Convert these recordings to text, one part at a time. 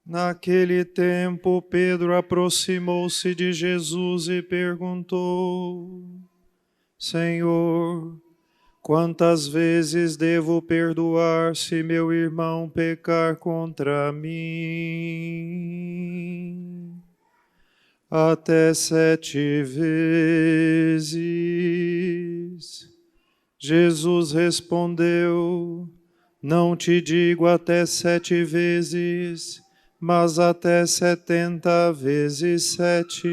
Naquele tempo, Pedro aproximou-se de Jesus e perguntou: Senhor, quantas vezes devo perdoar se meu irmão pecar contra mim? Até 7 vezes. Jesus respondeu: Não te digo até 7 vezes, mas até 70 vezes 7.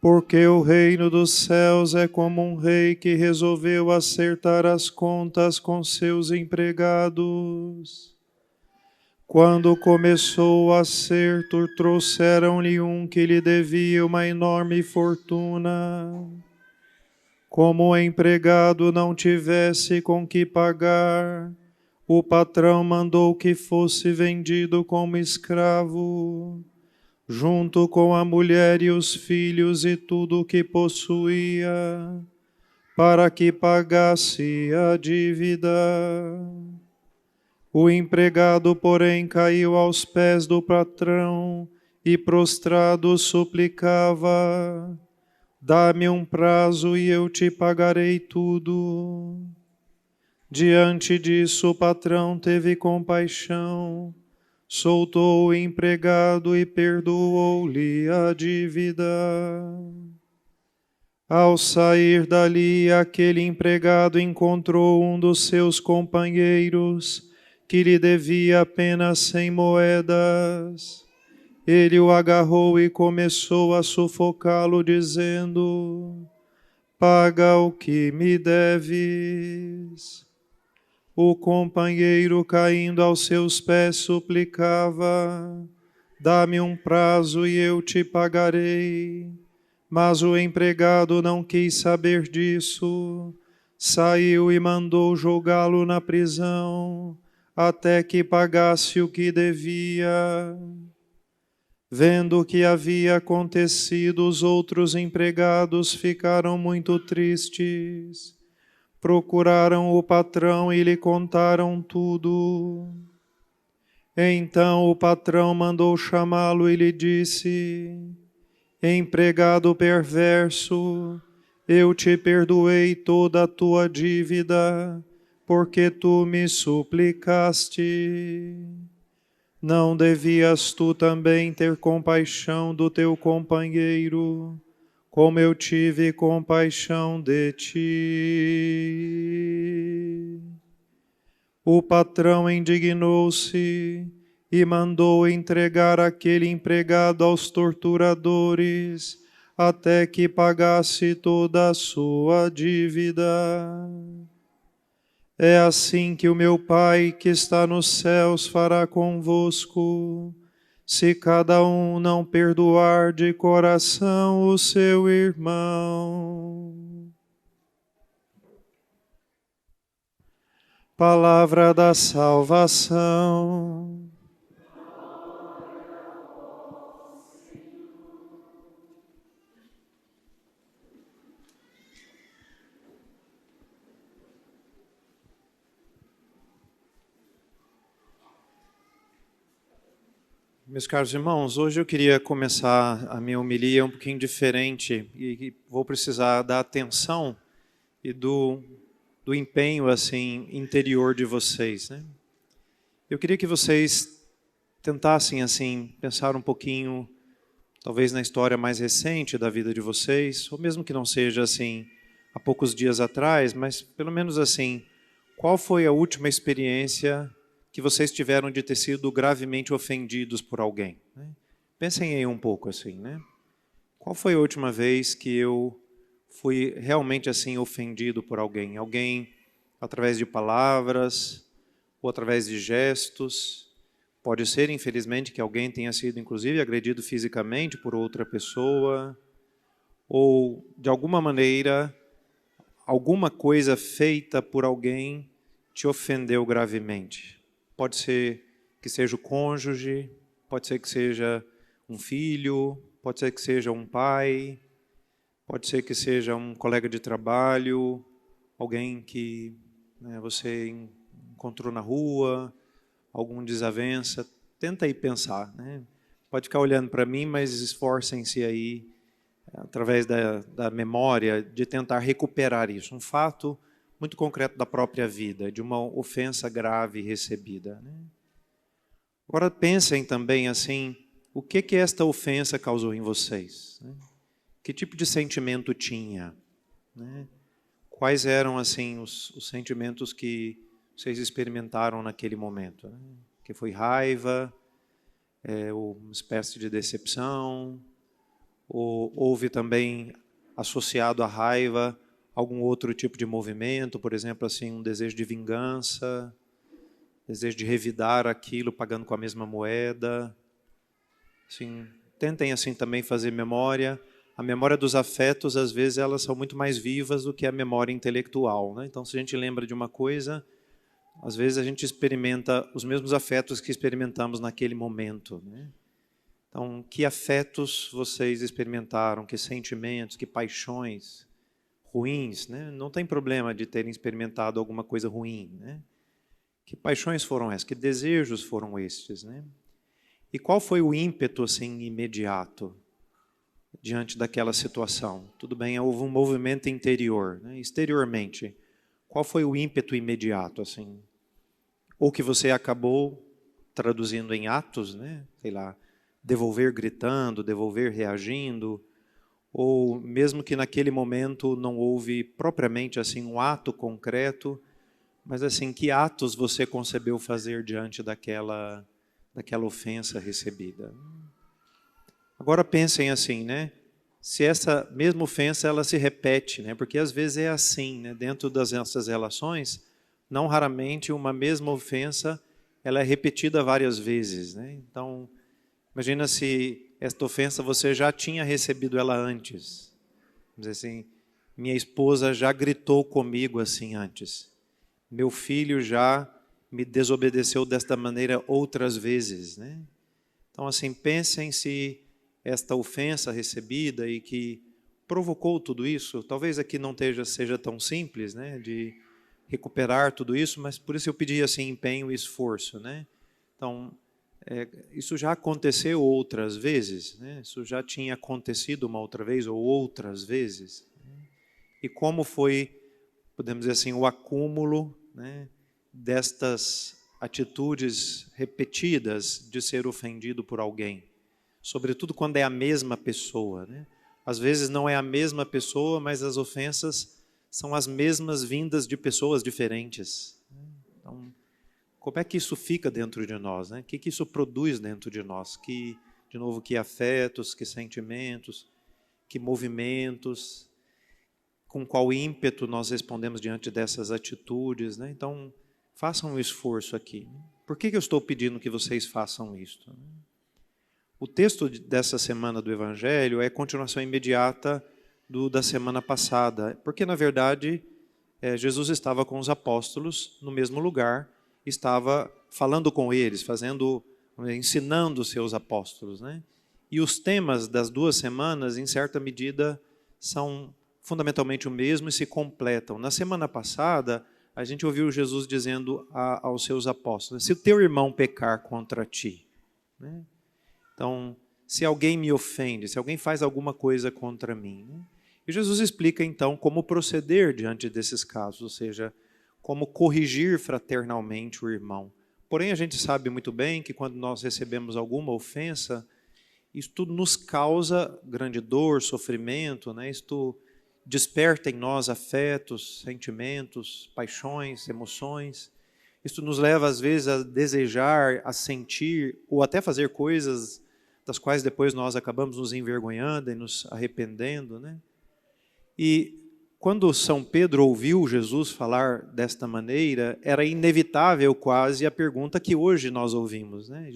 Porque o reino dos céus é como um rei que resolveu acertar as contas com seus empregados. Quando começou o acerto, trouxeram-lhe um que lhe devia uma enorme fortuna. Como o empregado não tivesse com que pagar, o patrão mandou que fosse vendido como escravo, junto com a mulher e os filhos e tudo o que possuía, para que pagasse a dívida. O empregado, porém, caiu aos pés do patrão e, prostrado, suplicava: Dá-me um prazo e eu te pagarei tudo. Diante disso, o patrão teve compaixão, soltou o empregado e perdoou-lhe a dívida. Ao sair dali, aquele empregado encontrou um dos seus companheiros, que lhe devia apenas 100 moedas. Ele o agarrou e começou a sufocá-lo, dizendo: Paga o que me deves. O companheiro, caindo aos seus pés, suplicava: Dá-me um prazo e eu te pagarei. Mas o empregado não quis saber disso, saiu e mandou jogá-lo na prisão, até que pagasse o que devia. Vendo o que havia acontecido, os outros empregados ficaram muito tristes. Procuraram o patrão e lhe contaram tudo. Então o patrão mandou chamá-lo e lhe disse: Empregado perverso, eu te perdoei toda a tua dívida, porque tu me suplicaste. Não devias tu também ter compaixão do teu companheiro, como eu tive compaixão de ti? O patrão indignou-se e mandou entregar aquele empregado aos torturadores, até que pagasse toda a sua dívida. É assim que o meu Pai, que está nos céus, fará convosco, se cada um não perdoar de coração o seu irmão. Palavra da salvação. Meus caros irmãos, hoje eu queria começar a minha homilia um pouquinho diferente e vou precisar da atenção e do empenho assim interior de vocês, né? Eu queria que vocês tentassem assim pensar um pouquinho, talvez na história mais recente da vida de vocês, ou mesmo que não seja assim há poucos dias atrás, mas pelo menos assim, qual foi a última experiência que vocês tiveram de ter sido gravemente ofendidos por alguém, né? Pensem aí um pouco assim, né? Qual foi a última vez que eu fui realmente assim ofendido por alguém? Alguém através de palavras ou através de gestos? Pode ser, infelizmente, que alguém tenha sido inclusive agredido fisicamente por outra pessoa, ou de alguma maneira alguma coisa feita por alguém te ofendeu gravemente. Pode ser que seja o cônjuge, pode ser que seja um filho, pode ser que seja um pai, pode ser que seja um colega de trabalho, alguém que você encontrou na rua, alguma desavença, tenta aí pensar, né? Pode ficar olhando para mim, mas esforcem-se aí, através da memória, de tentar recuperar isso. Um fato muito concreto da própria vida, de uma ofensa grave recebida, né? Agora pensem também assim, o que esta ofensa causou em vocês, né? Que tipo de sentimento tinha, né? Quais eram assim os sentimentos que vocês experimentaram naquele momento, né? Que foi raiva, ou uma espécie de decepção, ou houve também associado à raiva algum outro tipo de movimento, por exemplo, assim, um desejo de vingança, desejo de revidar aquilo pagando com a mesma moeda. Assim, tentem assim também fazer memória. A memória dos afetos, às vezes, elas são muito mais vivas do que a memória intelectual, né? Então, se a gente lembra de uma coisa, às vezes a gente experimenta os mesmos afetos que experimentamos naquele momento, né? Então, que afetos vocês experimentaram, que sentimentos, que paixões ruins, né? Não tem problema de terem experimentado alguma coisa ruim, né? Que paixões foram essas? Que desejos foram estes, né? E qual foi o ímpeto assim imediato diante daquela situação? Tudo bem, houve um movimento interior, né? Exteriormente, qual foi o ímpeto imediato assim? Ou que você acabou traduzindo em atos, né? Sei lá, devolver gritando, devolver reagindo, ou mesmo que naquele momento não houve propriamente assim um ato concreto, mas assim, que atos você concebeu fazer diante daquela ofensa recebida? Agora pensem assim, né? Se essa mesma ofensa ela se repete, né? Porque às vezes é assim, né? Dentro das nossas relações, não raramente uma mesma ofensa ela é repetida várias vezes, né? Então, imagina se esta ofensa você já tinha recebido ela antes. Vamos dizer assim, minha esposa já gritou comigo assim antes. Meu filho já me desobedeceu desta maneira outras vezes, né? Então, assim, pensem se esta ofensa recebida e que provocou tudo isso, talvez aqui não seja tão simples, né, de recuperar tudo isso, mas por isso eu pedi assim empenho e esforço, né? Então, isso já aconteceu outras vezes, né? Isso já tinha acontecido uma outra vez ou outras vezes. E como foi, podemos dizer assim, o acúmulo, né, destas atitudes repetidas de ser ofendido por alguém, sobretudo quando é a mesma pessoa, né? Às vezes não é a mesma pessoa, mas as ofensas são as mesmas vindas de pessoas diferentes. Então, como é que isso fica dentro de nós, né? O que isso produz dentro de nós? De novo, que afetos, que sentimentos, que movimentos, com qual ímpeto nós respondemos diante dessas atitudes, né? Então, façam um esforço aqui. Por que eu estou pedindo que vocês façam isto? O texto dessa semana do Evangelho é a continuação imediata da semana passada, porque, na verdade, Jesus estava com os apóstolos no mesmo lugar, estava falando com eles, ensinando os seus apóstolos, né? E os temas das 2 semanas, em certa medida, são fundamentalmente o mesmo e se completam. Na semana passada, a gente ouviu Jesus dizendo aos seus apóstolos: se o teu irmão pecar contra ti, né? Então, se alguém me ofende, se alguém faz alguma coisa contra mim, né? E Jesus explica então como proceder diante desses casos, ou seja, como corrigir fraternalmente o irmão. Porém, a gente sabe muito bem que quando nós recebemos alguma ofensa, isto nos causa grande dor, sofrimento, né? Isto desperta em nós afetos, sentimentos, paixões, emoções. Isto nos leva, às vezes, a desejar, a sentir, ou até fazer coisas das quais depois nós acabamos nos envergonhando e nos arrependendo, né? E quando São Pedro ouviu Jesus falar desta maneira, era inevitável quase a pergunta que hoje nós ouvimos, né?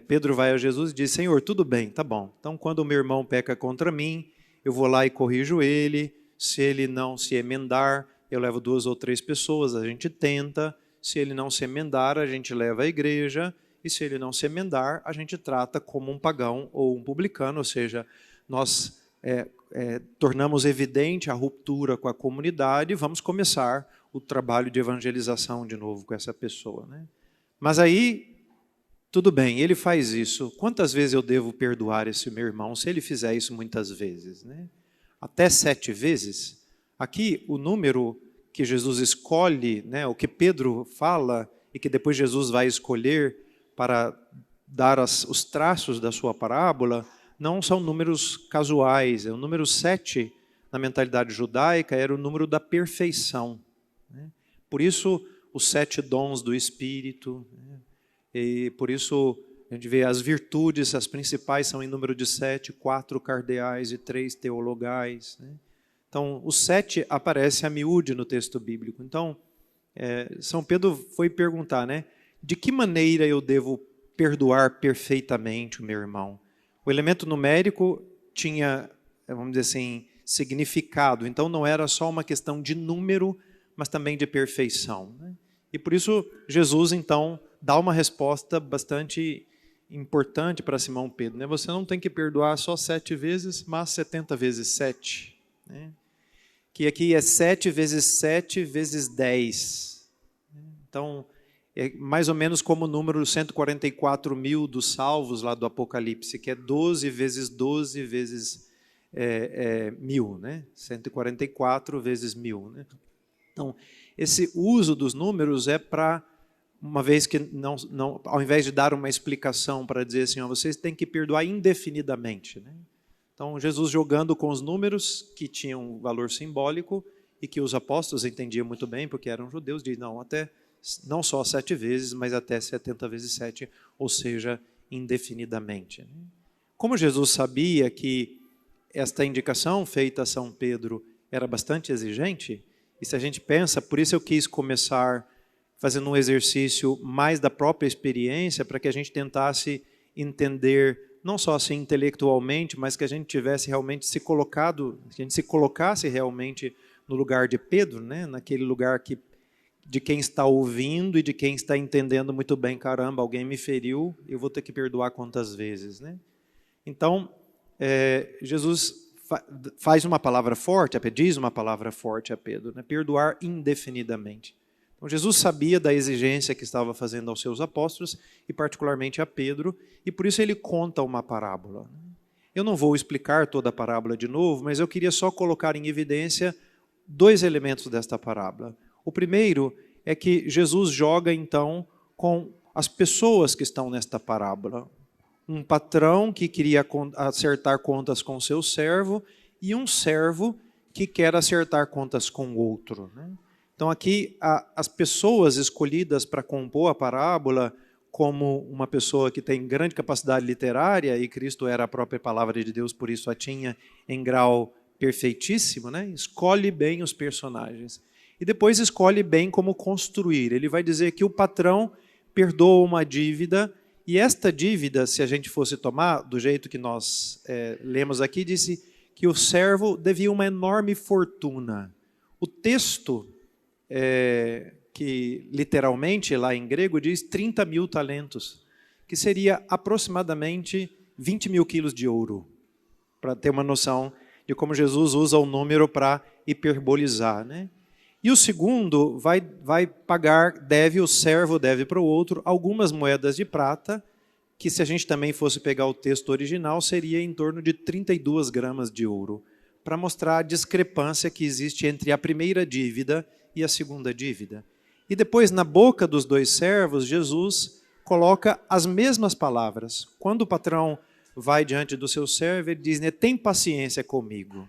Pedro vai a Jesus e diz: Senhor, tudo bem, tá bom. Então, quando o meu irmão peca contra mim, eu vou lá e corrijo ele. Se ele não se emendar, eu levo 2 ou 3 pessoas, a gente tenta. Se ele não se emendar, a gente leva à igreja. E se ele não se emendar, a gente trata como um pagão ou um publicano, ou seja, nós tornamos evidente a ruptura com a comunidade e vamos começar o trabalho de evangelização de novo com essa pessoa, né? Mas aí, tudo bem, ele faz isso. Quantas vezes eu devo perdoar esse meu irmão se ele fizer isso muitas vezes, né? Até 7 vezes? Aqui, o número que Jesus escolhe, né, o que Pedro fala e que depois Jesus vai escolher para dar os traços da sua parábola, não são números casuais. O número 7, na mentalidade judaica, era o número da perfeição, né? Por isso, os 7 dons do Espírito, né? E por isso a gente vê as virtudes, as principais são em número de 7, 4 cardeais e 3 teologais, né? Então, o 7 aparece a miúde no texto bíblico. Então, São Pedro foi perguntar, né? De que maneira eu devo perdoar perfeitamente o meu irmão? O elemento numérico tinha, vamos dizer assim, significado. Então, não era só uma questão de número, mas também de perfeição, né? E por isso, Jesus, então, dá uma resposta bastante importante para Simão Pedro, né? Você não tem que perdoar só 7 vezes, mas 70 vezes 7, né? Que aqui é 7 vezes 7 vezes 10. Então, é mais ou menos como o número 144 mil dos salvos lá do Apocalipse, que é 12 vezes 12 vezes 1000, né? 144 vezes 1000, né? Então, esse uso dos números é para, uma vez que não, ao invés de dar uma explicação para dizer assim, ó, vocês têm que perdoar indefinidamente, né? Então, Jesus jogando com os números que tinham um valor simbólico e que os apóstolos entendiam muito bem, porque eram judeus, diz, não, até, não só 7 vezes, mas até 70 vezes 7, ou seja, indefinidamente. Como Jesus sabia que esta indicação feita a São Pedro era bastante exigente, e se a gente pensa, por isso eu quis começar fazendo um exercício mais da própria experiência, para que a gente tentasse entender não só assim intelectualmente, mas que a gente tivesse realmente se colocado, que a gente se colocasse realmente no lugar de Pedro, né? Naquele lugar de quem está ouvindo e de quem está entendendo muito bem, caramba, alguém me feriu, eu vou ter que perdoar quantas vezes, né? Então, Jesus faz uma palavra forte, diz uma palavra forte a Pedro, né? Perdoar indefinidamente. Então, Jesus sabia da exigência que estava fazendo aos seus apóstolos, e particularmente a Pedro, e por isso ele conta uma parábola. Eu não vou explicar toda a parábola de novo, mas eu queria só colocar em evidência 2 elementos desta parábola. O primeiro é que Jesus joga, então, com as pessoas que estão nesta parábola. Um patrão que queria acertar contas com seu servo e um servo que quer acertar contas com o outro, né? Então, aqui, as pessoas escolhidas para compor a parábola, como uma pessoa que tem grande capacidade literária, e Cristo era a própria palavra de Deus, por isso a tinha em grau perfeitíssimo, né? Escolhe bem os personagens. E depois escolhe bem como construir. Ele vai dizer que o patrão perdoa uma dívida, e esta dívida, se a gente fosse tomar do jeito que nós lemos aqui, disse que o servo devia uma enorme fortuna. O texto que literalmente lá em grego diz 30 mil talentos, que seria aproximadamente 20 mil quilos de ouro, para ter uma noção de como Jesus usa o número para hiperbolizar, né? E o segundo vai pagar, o servo deve para o outro algumas moedas de prata, que se a gente também fosse pegar o texto original, seria em torno de 32 gramas de ouro, para mostrar a discrepância que existe entre a primeira dívida e a segunda dívida. E depois, na boca dos 2 servos, Jesus coloca as mesmas palavras. Quando o patrão vai diante do seu servo, ele diz, né, tem paciência comigo,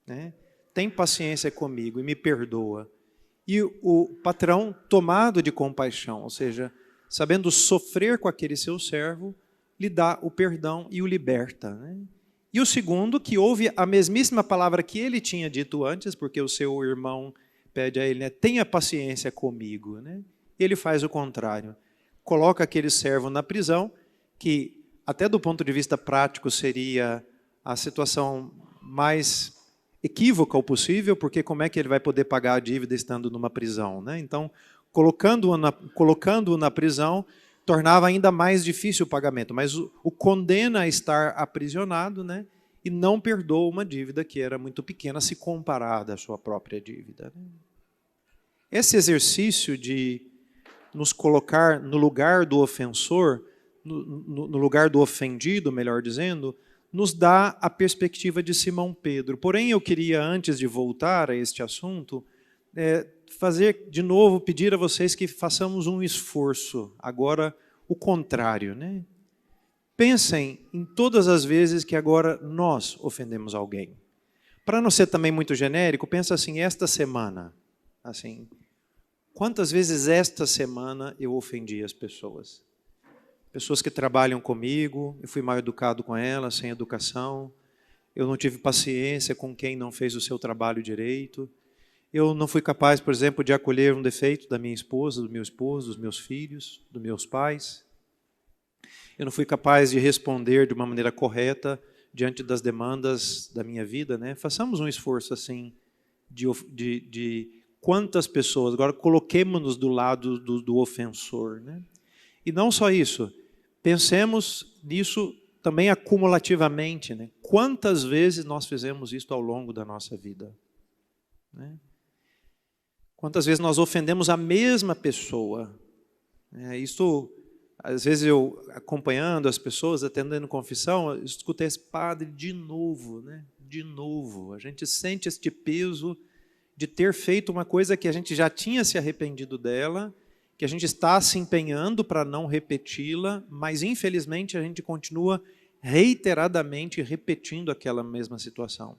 né? Tem paciência comigo e me perdoa. E o patrão, tomado de compaixão, ou seja, sabendo sofrer com aquele seu servo, lhe dá o perdão e o liberta, né? E o segundo, que ouve a mesmíssima palavra que ele tinha dito antes, porque o seu irmão pede a ele, né, tenha paciência comigo, né? E ele faz o contrário. Coloca aquele servo na prisão, que até do ponto de vista prático seria a situação mais equívoca o possível, porque como é que ele vai poder pagar a dívida estando numa prisão, né? Então, colocando-o na prisão, tornava ainda mais difícil o pagamento, mas o condena a estar aprisionado, né? E não perdoa uma dívida que era muito pequena se comparada à sua própria dívida. Esse exercício de nos colocar no lugar do ofensor, no lugar do ofendido, melhor dizendo, nos dá a perspectiva de Simão Pedro. Porém, eu queria, antes de voltar a este assunto, fazer de novo, pedir a vocês que façamos um esforço, agora o contrário, né? Pensem em todas as vezes que agora nós ofendemos alguém. Para não ser também muito genérico, pensa assim, esta semana, assim, quantas vezes esta semana eu ofendi as pessoas? Pessoas que trabalham comigo, eu fui mal educado com elas, sem educação, eu não tive paciência com quem não fez o seu trabalho direito, eu não fui capaz, por exemplo, de acolher um defeito da minha esposa, do meu esposo, dos meus filhos, dos meus pais. Eu não fui capaz de responder de uma maneira correta diante das demandas da minha vida, né? Façamos um esforço assim de quantas pessoas, agora coloquemos-nos do lado do ofensor, né? E não só isso, pensemos nisso também acumulativamente, né? Quantas vezes nós fizemos isso ao longo da nossa vida, né? Quantas vezes nós ofendemos a mesma pessoa, né? Isso, às vezes eu acompanhando as pessoas, atendendo confissão, eu escutei esse padre de novo, né? De novo. A gente sente este peso de ter feito uma coisa que a gente já tinha se arrependido dela, que a gente está se empenhando para não repeti-la, mas infelizmente a gente continua reiteradamente repetindo aquela mesma situação.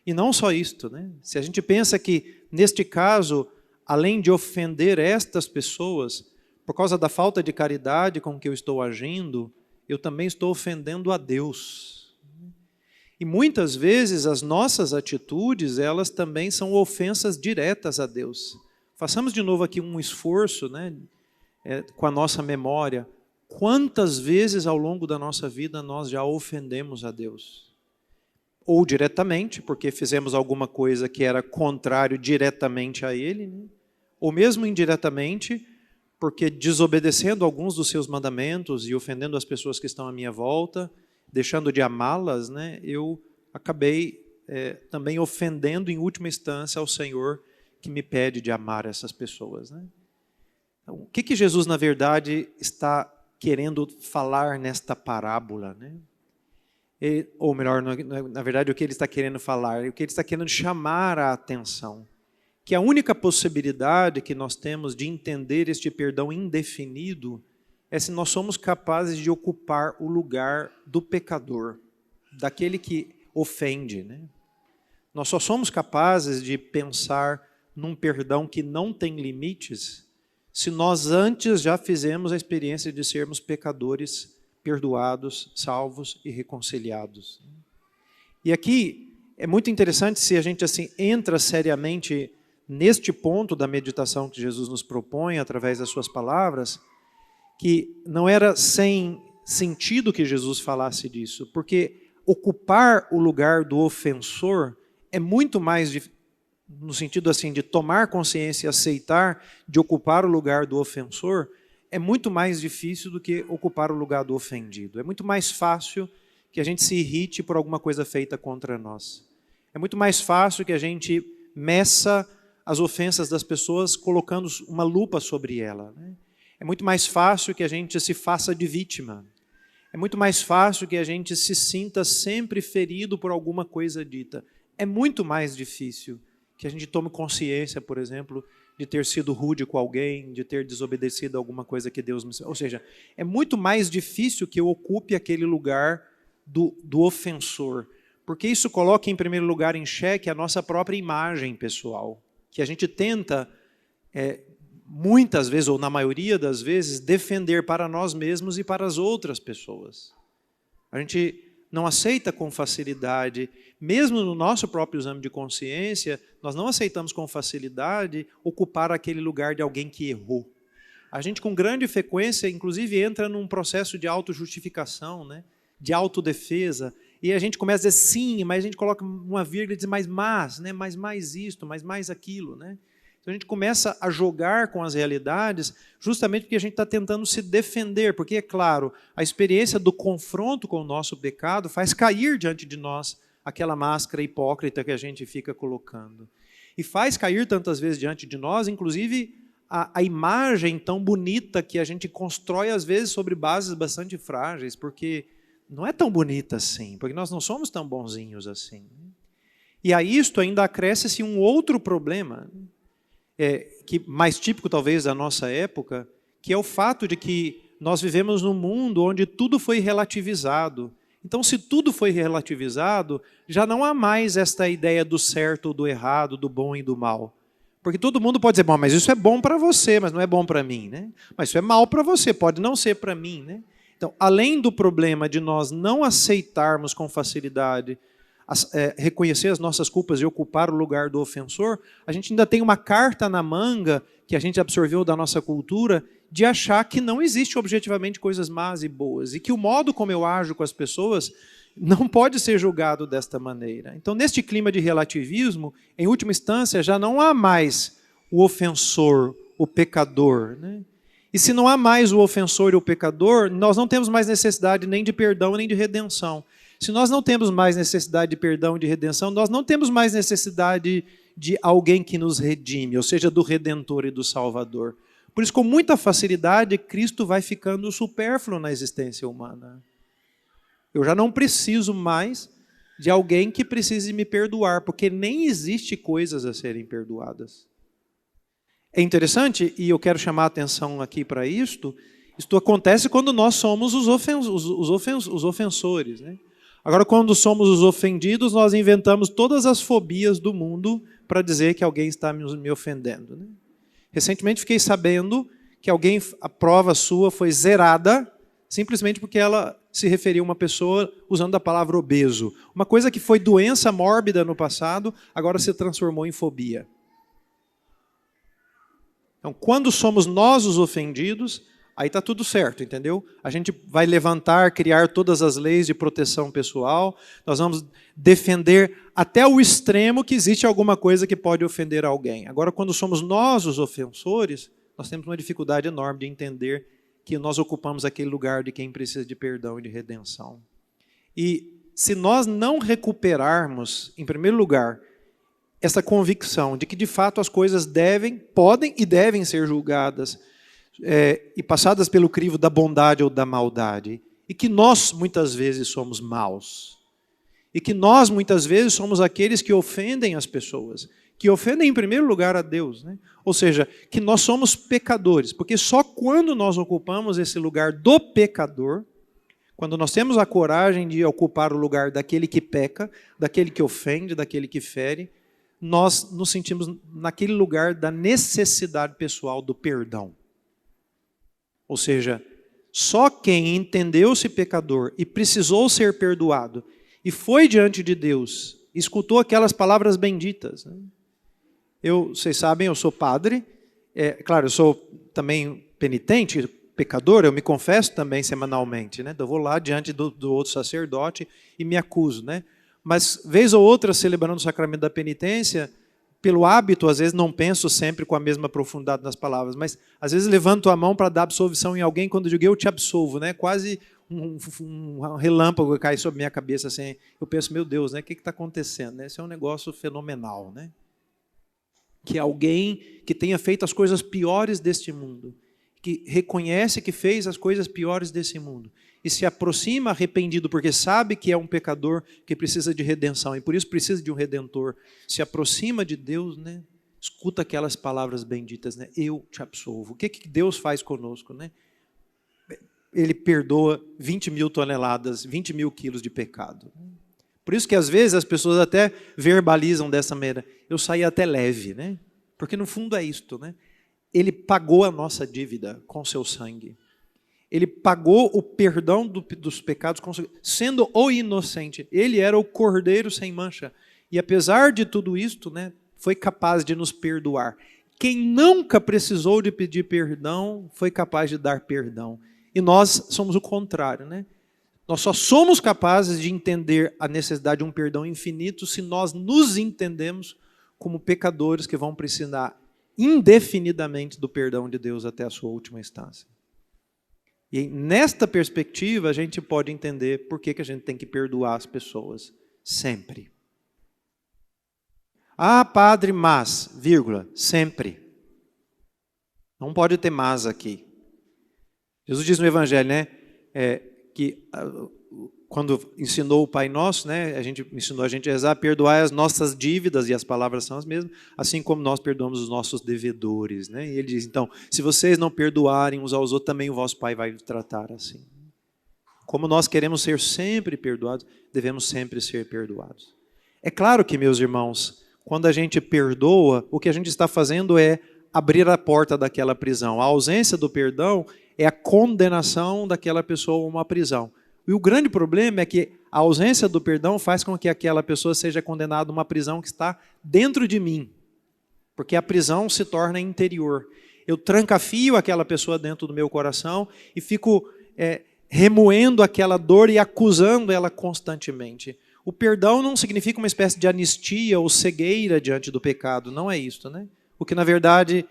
E não só isto, né? Se a gente pensa que, neste caso, além de ofender estas pessoas, por causa da falta de caridade com que eu estou agindo, eu também estou ofendendo a Deus. E muitas vezes as nossas atitudes, elas também são ofensas diretas a Deus. Façamos de novo aqui um esforço, né, com a nossa memória. Quantas vezes ao longo da nossa vida nós já ofendemos a Deus? Ou diretamente, porque fizemos alguma coisa que era contrário diretamente a Ele, né? Ou mesmo indiretamente, porque desobedecendo alguns dos seus mandamentos e ofendendo as pessoas que estão à minha volta, deixando de amá-las, né, eu acabei também ofendendo em última instância ao Senhor que me pede de amar essas pessoas, né? Então, o que Jesus, na verdade, está querendo falar nesta parábola, né? Ou melhor, na verdade, o que ele está querendo falar, o que ele está querendo chamar a atenção, que a única possibilidade que nós temos de entender este perdão indefinido é se nós somos capazes de ocupar o lugar do pecador, daquele que ofende, né? Nós só somos capazes de pensar num perdão que não tem limites se nós antes já fizemos a experiência de sermos pecadores perdoados, salvos e reconciliados. E aqui é muito interessante se a gente assim entra seriamente neste ponto da meditação que Jesus nos propõe através das suas palavras, que não era sem sentido que Jesus falasse disso, porque ocupar o lugar do ofensor é muito mais no sentido assim de tomar consciência e aceitar de ocupar o lugar do ofensor, é muito mais difícil do que ocupar o lugar do ofendido. É muito mais fácil que a gente se irrite por alguma coisa feita contra nós. É muito mais fácil que a gente meça as ofensas das pessoas colocando uma lupa sobre ela, né? É muito mais fácil que a gente se faça de vítima. É muito mais fácil que a gente se sinta sempre ferido por alguma coisa dita. É muito mais difícil que a gente tome consciência, por exemplo, de ter sido rude com alguém, de ter desobedecido alguma coisa que Deus me... Ou seja, é muito mais difícil que eu ocupe aquele lugar do ofensor, porque isso coloca em primeiro lugar em xeque a nossa própria imagem pessoal, que a gente tenta, muitas vezes, ou na maioria das vezes, defender para nós mesmos e para as outras pessoas. A gente não aceita com facilidade, mesmo no nosso próprio exame de consciência, nós não aceitamos com facilidade ocupar aquele lugar de alguém que errou. A gente com grande frequência, inclusive, entra num processo de autojustificação, né? De autodefesa, e a gente começa a dizer sim, mas a gente coloca uma vírgula e diz mas, né? Mas mais isto, mas mais aquilo, né? Então a gente começa a jogar com as realidades justamente porque a gente está tentando se defender, porque, é claro, a experiência do confronto com o nosso pecado faz cair diante de nós aquela máscara hipócrita que a gente fica colocando. E faz cair tantas vezes diante de nós, inclusive, a imagem tão bonita que a gente constrói, às vezes, sobre bases bastante frágeis, porque não é tão bonita assim, porque nós não somos tão bonzinhos assim. E a isto ainda acresce-se um outro problema, que mais típico talvez da nossa época, que é o fato de que nós vivemos num mundo onde tudo foi relativizado. Então, se tudo foi relativizado, já não há mais esta ideia do certo ou do errado, do bom e do mal. Porque todo mundo pode dizer, bom, mas isso é bom para você, mas não é bom para mim, né? Mas isso é mal para você, pode não ser para mim, né? Então, além do problema de nós não aceitarmos com facilidade, reconhecer as nossas culpas e ocupar o lugar do ofensor, a gente ainda tem uma carta na manga que a gente absorveu da nossa cultura de achar que não existe objetivamente coisas más e boas e que o modo como eu ajo com as pessoas não pode ser julgado desta maneira. Então, neste clima de relativismo, em última instância, já não há mais o ofensor, o pecador, né? E se não há mais o ofensor e o pecador, nós não temos mais necessidade nem de perdão nem de redenção. Se nós não temos mais necessidade de perdão e de redenção, nós não temos mais necessidade de alguém que nos redime, ou seja, do Redentor e do Salvador. Por isso, com muita facilidade, Cristo vai ficando supérfluo na existência humana. Eu já não preciso mais de alguém que precise me perdoar, porque nem existe coisas a serem perdoadas. É interessante, e eu quero chamar a atenção aqui para isto acontece quando nós somos os ofensores, né? Agora, quando somos os ofendidos, nós inventamos todas as fobias do mundo para dizer que alguém está me ofendendo, né? Recentemente fiquei sabendo que a prova sua foi zerada simplesmente porque ela se referia a uma pessoa usando a palavra obeso. Uma coisa que foi doença mórbida no passado, agora se transformou em fobia. Então, quando somos nós os ofendidos, aí está tudo certo, entendeu? A gente vai levantar, criar todas as leis de proteção pessoal, nós vamos defender até o extremo que existe alguma coisa que pode ofender alguém. Agora, quando somos nós os ofensores, nós temos uma dificuldade enorme de entender que nós ocupamos aquele lugar de quem precisa de perdão e de redenção. E se nós não recuperarmos, em primeiro lugar, essa convicção de que, de fato, as coisas podem e devem ser julgadas e passadas pelo crivo da bondade ou da maldade, e que nós, muitas vezes, somos maus, e que nós, muitas vezes, somos aqueles que ofendem as pessoas, que ofendem, em primeiro lugar, a Deus, né? Ou seja, que nós somos pecadores, porque só quando nós ocupamos esse lugar do pecador, quando nós temos a coragem de ocupar o lugar daquele que peca, daquele que ofende, daquele que fere, nós nos sentimos naquele lugar da necessidade pessoal do perdão. Ou seja, só quem entendeu-se pecador e precisou ser perdoado e foi diante de Deus, escutou aquelas palavras benditas, né? Vocês sabem, eu sou padre, claro, eu sou também penitente, pecador, eu me confesso também semanalmente, né? Eu vou lá diante do outro sacerdote e me acuso, né? Mas, vez ou outra, celebrando o sacramento da penitência, pelo hábito, às vezes não penso sempre com a mesma profundidade nas palavras, mas às vezes levanto a mão para dar absolvição em alguém, quando eu digo eu te absolvo, né? Quase um relâmpago cai sobre minha cabeça, assim, eu penso, meu Deus, né? O que está acontecendo? Né? Esse é um negócio fenomenal, né? Que alguém que tenha feito as coisas piores deste mundo, que reconhece que fez as coisas piores desse mundo, e se aproxima arrependido porque sabe que é um pecador que precisa de redenção e por isso precisa de um redentor, se aproxima de Deus, né? Escuta aquelas palavras benditas, né? Eu te absolvo. O que Deus faz conosco, né? Ele perdoa 20 mil toneladas, 20 mil quilos de pecado. Por isso que às vezes as pessoas até verbalizam dessa maneira, eu saí até leve, né? Porque no fundo é isto, né? Ele pagou a nossa dívida com seu sangue. Ele pagou o perdão dos pecados, sendo o inocente. Ele era o cordeiro sem mancha. E apesar de tudo isto, né, foi capaz de nos perdoar. Quem nunca precisou de pedir perdão, foi capaz de dar perdão. E nós somos o contrário, né? Nós só somos capazes de entender a necessidade de um perdão infinito se nós nos entendemos como pecadores que vão precisar indefinidamente do perdão de Deus até a sua última instância. E nesta perspectiva a gente pode entender por que a gente tem que perdoar as pessoas, sempre. Ah, padre, mas, vírgula, sempre. Não pode ter mas aqui. Jesus diz no Evangelho, né, que quando ensinou o Pai Nosso, né, ensinou a gente a rezar, perdoai as nossas dívidas, e as palavras são as mesmas, assim como nós perdoamos os nossos devedores. Né? E ele diz, então, se vocês não perdoarem uns aos outros, também o vosso Pai vai tratar assim. Como nós queremos ser sempre perdoados, devemos sempre ser perdoados. É claro que, meus irmãos, quando a gente perdoa, o que a gente está fazendo é abrir a porta daquela prisão. A ausência do perdão é a condenação daquela pessoa a uma prisão. E o grande problema é que a ausência do perdão faz com que aquela pessoa seja condenada a uma prisão que está dentro de mim. Porque a prisão se torna interior. Eu trancafio aquela pessoa dentro do meu coração e fico remoendo aquela dor e acusando ela constantemente. O perdão não significa uma espécie de anistia ou cegueira diante do pecado. Não é isso, né? O que, na verdade,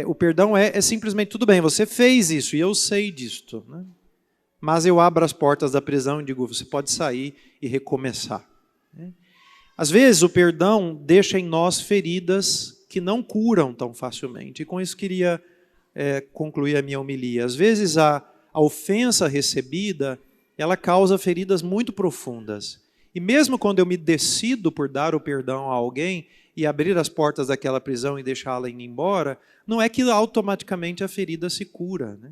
o perdão é simplesmente, tudo bem, você fez isso e eu sei disto, né? Mas eu abro as portas da prisão e digo, você pode sair e recomeçar. Às vezes o perdão deixa em nós feridas que não curam tão facilmente. E com isso queria concluir a minha homilia. Às vezes a ofensa recebida, ela causa feridas muito profundas. E mesmo quando eu me decido por dar o perdão a alguém e abrir as portas daquela prisão e deixá-la ir embora, não é que automaticamente a ferida se cura, né?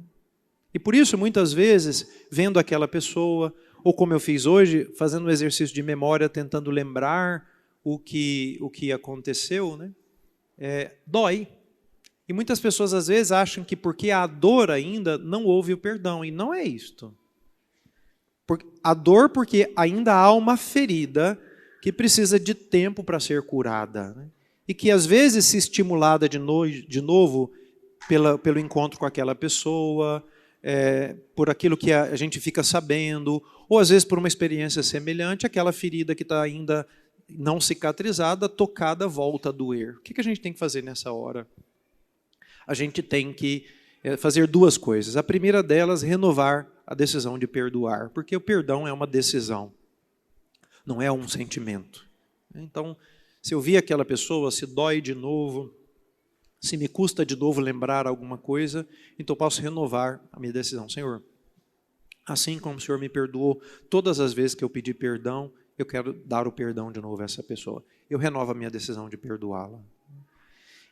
E por isso, muitas vezes, vendo aquela pessoa, ou como eu fiz hoje, fazendo um exercício de memória, tentando lembrar o que aconteceu, né? Dói. E muitas pessoas, às vezes, acham que porque há dor ainda, não houve o perdão. E não é isto. A dor porque ainda há uma ferida que precisa de tempo para ser curada, né? E que, às vezes, se estimulada de novo pelo encontro com aquela pessoa, por aquilo que a gente fica sabendo, ou às vezes por uma experiência semelhante, aquela ferida que está ainda não cicatrizada, tocada, volta a doer. O que a gente tem que fazer nessa hora? A gente tem que fazer duas coisas. A primeira delas, renovar a decisão de perdoar, porque o perdão é uma decisão, não é um sentimento. Então, se eu vi aquela pessoa, se dói de novo, se me custa de novo lembrar alguma coisa, então eu posso renovar a minha decisão. Senhor, assim como o Senhor me perdoou todas as vezes que eu pedi perdão, eu quero dar o perdão de novo a essa pessoa. Eu renovo a minha decisão de perdoá-la.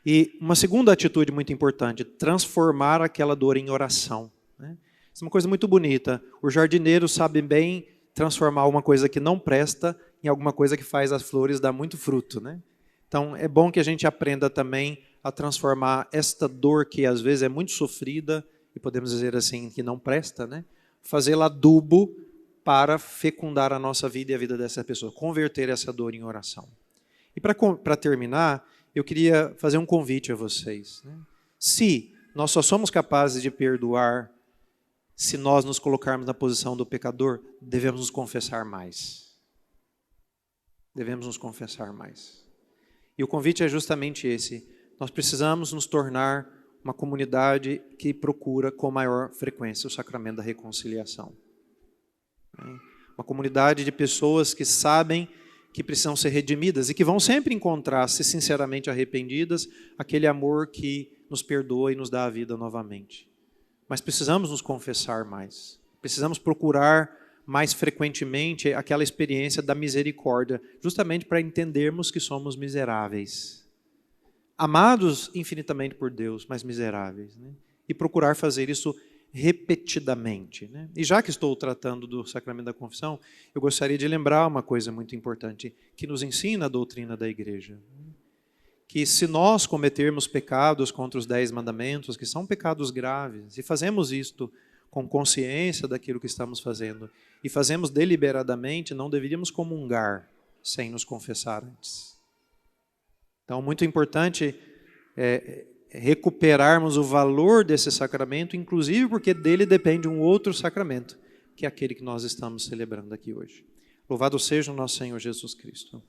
E uma segunda atitude muito importante, transformar aquela dor em oração, né? Isso é uma coisa muito bonita. Os jardineiros sabem bem transformar uma coisa que não presta em alguma coisa que faz as flores dar muito fruto, né? Então, é bom que a gente aprenda também a transformar esta dor que às vezes é muito sofrida, e podemos dizer assim, que não presta, né? Fazê-la adubo para fecundar a nossa vida e a vida dessa pessoa, converter essa dor em oração. E para terminar, eu queria fazer um convite a vocês, né? Se nós só somos capazes de perdoar se nós nos colocarmos na posição do pecador, devemos nos confessar mais. Devemos nos confessar mais. E o convite é justamente esse. Nós precisamos nos tornar uma comunidade que procura com maior frequência o sacramento da reconciliação. Uma comunidade de pessoas que sabem que precisam ser redimidas e que vão sempre encontrar, se sinceramente arrependidas, aquele amor que nos perdoa e nos dá a vida novamente. Mas precisamos nos confessar mais. Precisamos procurar mais frequentemente aquela experiência da misericórdia, justamente para entendermos que somos miseráveis. Amados infinitamente por Deus, mas miseráveis, né? E procurar fazer isso repetidamente, né? E já que estou tratando do sacramento da confissão, eu gostaria de lembrar uma coisa muito importante que nos ensina a doutrina da Igreja. Que se nós cometermos pecados contra os 10 mandamentos, que são pecados graves, e fazemos isto com consciência daquilo que estamos fazendo, e fazemos deliberadamente, não deveríamos comungar sem nos confessar antes. Então, muito importante recuperarmos o valor desse sacramento, inclusive porque dele depende um outro sacramento, que é aquele que nós estamos celebrando aqui hoje. Louvado seja o nosso Senhor Jesus Cristo.